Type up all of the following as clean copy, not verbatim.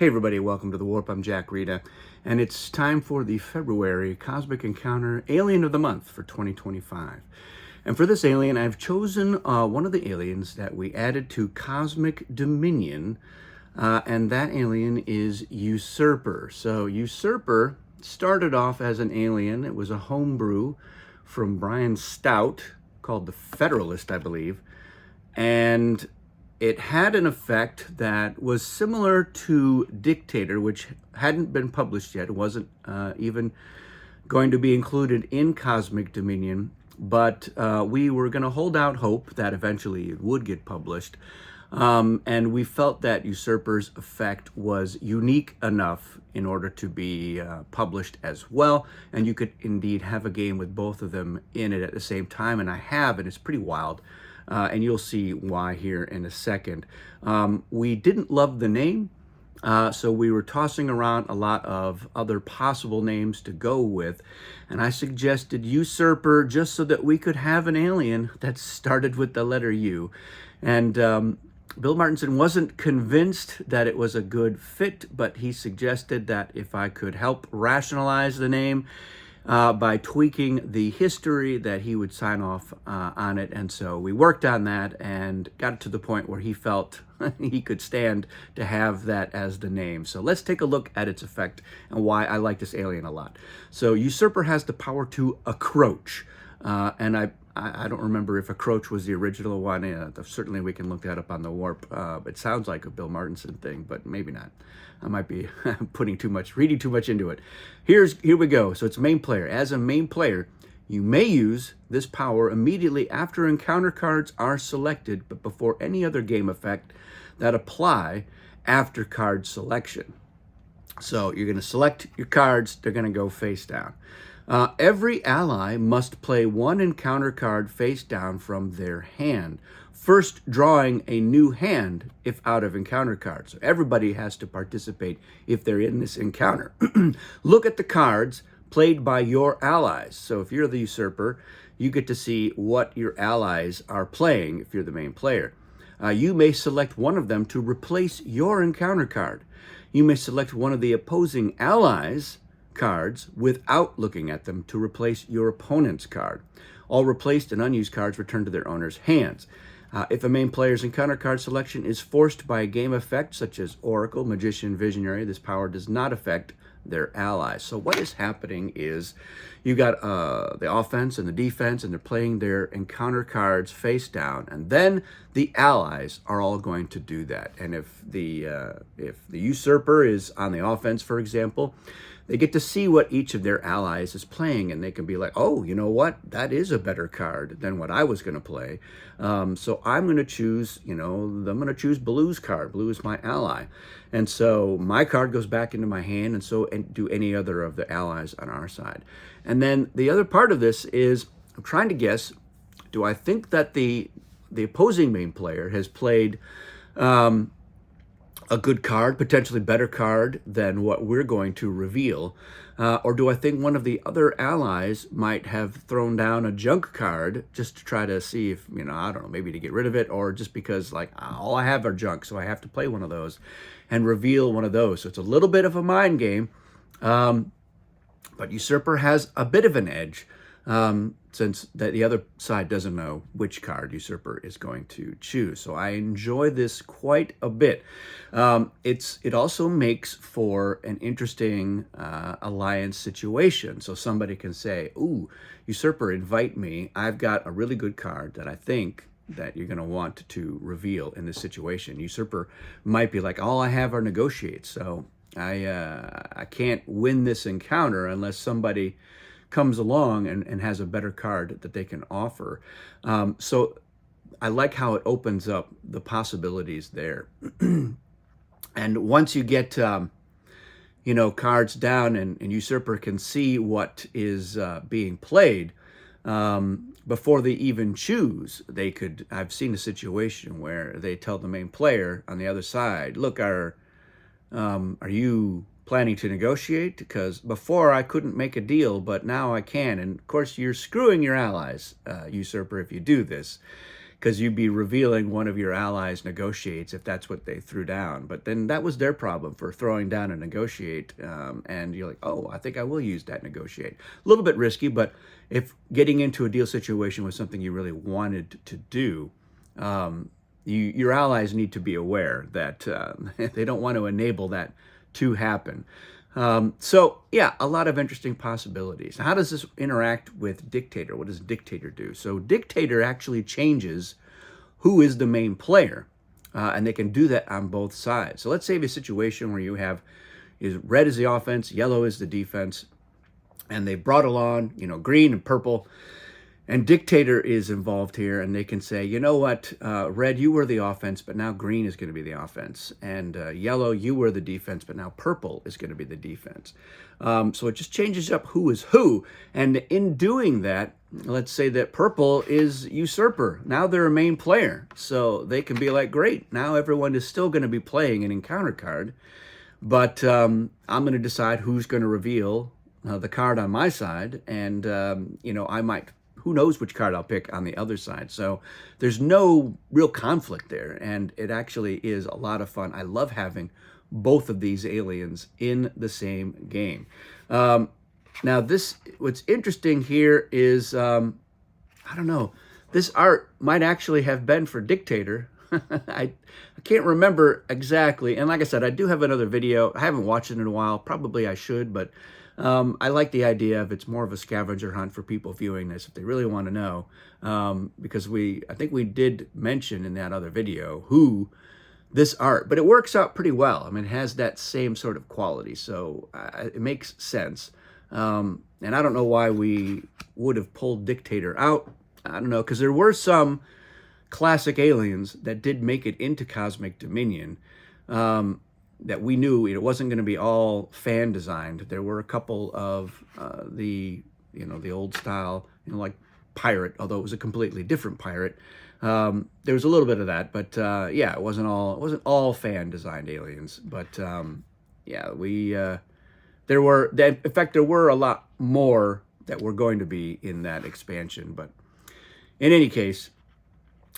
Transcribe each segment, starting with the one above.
Hey everybody, welcome to The Warp. I'm Jack Rita, and it's time for the February Cosmic Encounter Alien of the Month for 2025. And for this alien, I've chosen one of the aliens that we added to Cosmic Dominion, and that alien is Usurper. So Usurper started off as an alien. It was a homebrew from Brian Stout called the Federalist, I believe, and it had an effect that was similar to Dictator, which hadn't been published yet. It wasn't even going to be included in Cosmic Dominion, but we were going to hold out hope that eventually it would get published. And we felt that Usurper's effect was unique enough in order to be published as well. And you could indeed have a game with both of them in it at the same time. And I have, and it's pretty wild. And you'll see why here in a second. We didn't love the name, so we were tossing around a lot of other possible names to go with, and I suggested Usurper just so that we could have an alien that started with the letter U. And Bill Martinson wasn't convinced that it was a good fit, but he suggested that if I could help rationalize the name, by tweaking the history, that he would sign off on it. And so we worked on that and got it to the point where he felt he could stand to have that as the name. So let's take a look at its effect and why I like this alien a lot. So Usurper has the power to accroach. And I don't remember if Accroach was the original one. Certainly we can look that up on the Warp. It sounds like a Bill Martinson thing, but maybe not. I might be reading too much into it. Here we go. So it's main player. As a main player, you may use this power immediately after encounter cards are selected, but before any other game effect that apply after card selection. So you're going to select your cards. They're going to go face down. Every ally must play one encounter card face down from their hand, first drawing a new hand if out of encounter cards. So everybody has to participate if they're in this encounter. Look at the cards played by your allies. So if you're the Usurper, you get to see what your allies are playing if you're the main player. You may select one of them to replace your encounter card. You may select one of the opposing allies' cards without looking at them to replace your opponent's card. All replaced and unused cards return to their owner's hands. If a main player's encounter card selection is forced by a game effect such as Oracle, Magician, Visionary, this power does not affect their allies. So what is happening is you got the offense and the defense, and they're playing their encounter cards face down, and then the allies are all going to do that. And if the Usurper is on the offense, for example, they get to see what each of their allies is playing, and they can be like, oh, you know what? That is a better card than what I was going to play. So I'm going to choose, I'm going to choose Blue's card. Blue is my ally. And so my card goes back into my hand, and so do any other of the allies on our side. And then the other part of this is I'm trying to guess, do I think that the opposing main player has played a good card, potentially better card than what we're going to reveal? Or do I think one of the other allies might have thrown down a junk card just to try to see if, I don't know, maybe to get rid of it, or just because like all I have are junk, so I have to play one of those and reveal one of those. So it's a little bit of a mind game, but Usurper has a bit of an edge, since the other side doesn't know which card Usurper is going to choose. So I enjoy this quite a bit. It also makes for an interesting alliance situation. So somebody can say, ooh, Usurper, invite me. I've got a really good card that I think that you're going to want to reveal in this situation. Usurper might be like, all I have are negotiates, so I can't win this encounter unless somebody comes along and has a better card that they can offer. So I like how it opens up the possibilities there. And once you get, cards down and Usurper can see what is being played, before they even choose, I've seen a situation where they tell the main player on the other side, look, are you planning to negotiate? Because before I couldn't make a deal, but now I can. And of course, you're screwing your allies, Usurper, if you do this. because you'd be revealing one of your allies negotiates if that's what they threw down. But then that was their problem for throwing down a negotiate, and you're like, oh, I think I will use that negotiate. A little bit risky, but if getting into a deal situation was something you really wanted to do, your allies need to be aware that they don't want to enable that to happen. So yeah, a lot of interesting possibilities. How does this interact with Dictator? What does Dictator do? So Dictator actually changes who is the main player, and they can do that on both sides. So let's say a situation where you have red is the offense, yellow is the defense, and they brought along, green and purple. And Dictator is involved here, and they can say, you know what, red, you were the offense, but now green is going to be the offense. And yellow, you were the defense, but now purple is going to be the defense. So it just changes up who is who. And in doing that, let's say that purple is Usurper. Now they're a main player. So they can be like, great, now everyone is still going to be playing an encounter card. But I'm going to decide who's going to reveal the card on my side. And, I might... who knows which card I'll pick on the other side. So there's no real conflict there, and it actually is a lot of fun. I love having both of these aliens in the same game. Now, what's interesting here is, I don't know, this art might actually have been for Dictator. I can't remember exactly. And like I said, I do have another video. I haven't watched it in a while. Probably I should, but I like the idea of it's more of a scavenger hunt for people viewing this if they really want to know, because I think we did mention in that other video who this art, but it works out pretty well. I mean, it has that same sort of quality, so it makes sense. And I don't know why we would have pulled Dictator out. I don't know, because there were some classic aliens that did make it into Cosmic Dominion, that we knew it wasn't going to be all fan designed. There were a couple of the old style, like pirate, although it was a completely different pirate. There was a little bit of that, but yeah, it wasn't all fan designed aliens. But yeah, there were a lot more that were going to be in that expansion. But in any case,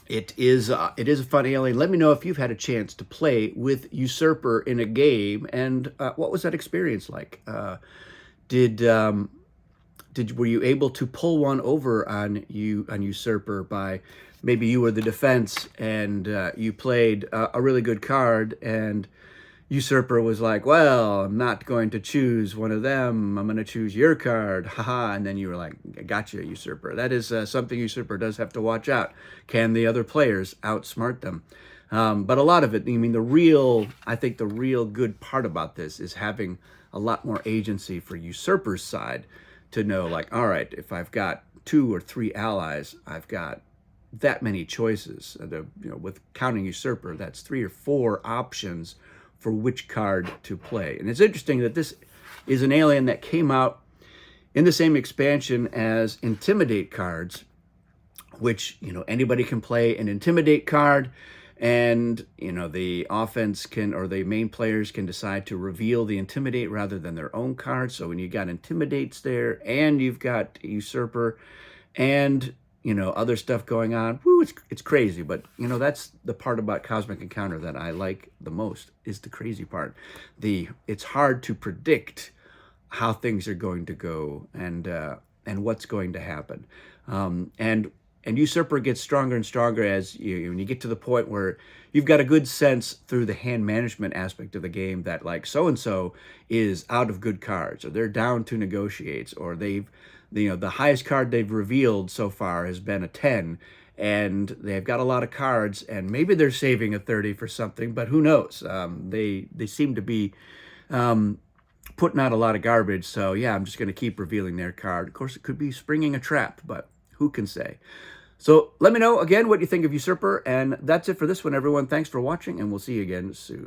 it is a fun alien. Let me know if you've had a chance to play with Usurper in a game, and what was that experience like? Were you able to pull one over on Usurper by maybe you were the defense and you played a really good card, and Usurper was like, well, I'm not going to choose one of them. I'm going to choose your card. Haha. And then you were like, gotcha, Usurper. That is something Usurper does have to watch out. Can the other players outsmart them? But a lot of it, I think the real good part about this is having a lot more agency for Usurper's side to know, like, all right, if I've got 2 or 3 allies, I've got that many choices. With counting Usurper, that's 3 or 4 options for which card to play. And it's interesting that this is an alien that came out in the same expansion as Intimidate cards, which, anybody can play an Intimidate card, and, the offense or the main players can decide to reveal the Intimidate rather than their own card. So when you got Intimidates there, and you've got Usurper, and other stuff going on. Woo, it's crazy, but that's the part about Cosmic Encounter that I like the most, is the crazy part. It's hard to predict how things are going to go and what's going to happen. And Usurper gets stronger and stronger as when you get to the point where you've got a good sense through the hand management aspect of the game that, like, so-and-so is out of good cards, or they're down to negotiates, or they've the highest card they've revealed so far has been a 10, and they've got a lot of cards, and maybe they're saving a 30 for something, but who knows? They seem to be putting out a lot of garbage, so yeah, I'm just going to keep revealing their card. Of course, it could be springing a trap, but who can say? So let me know, again, what you think of Usurper, and that's it for this one, everyone. Thanks for watching, and we'll see you again soon.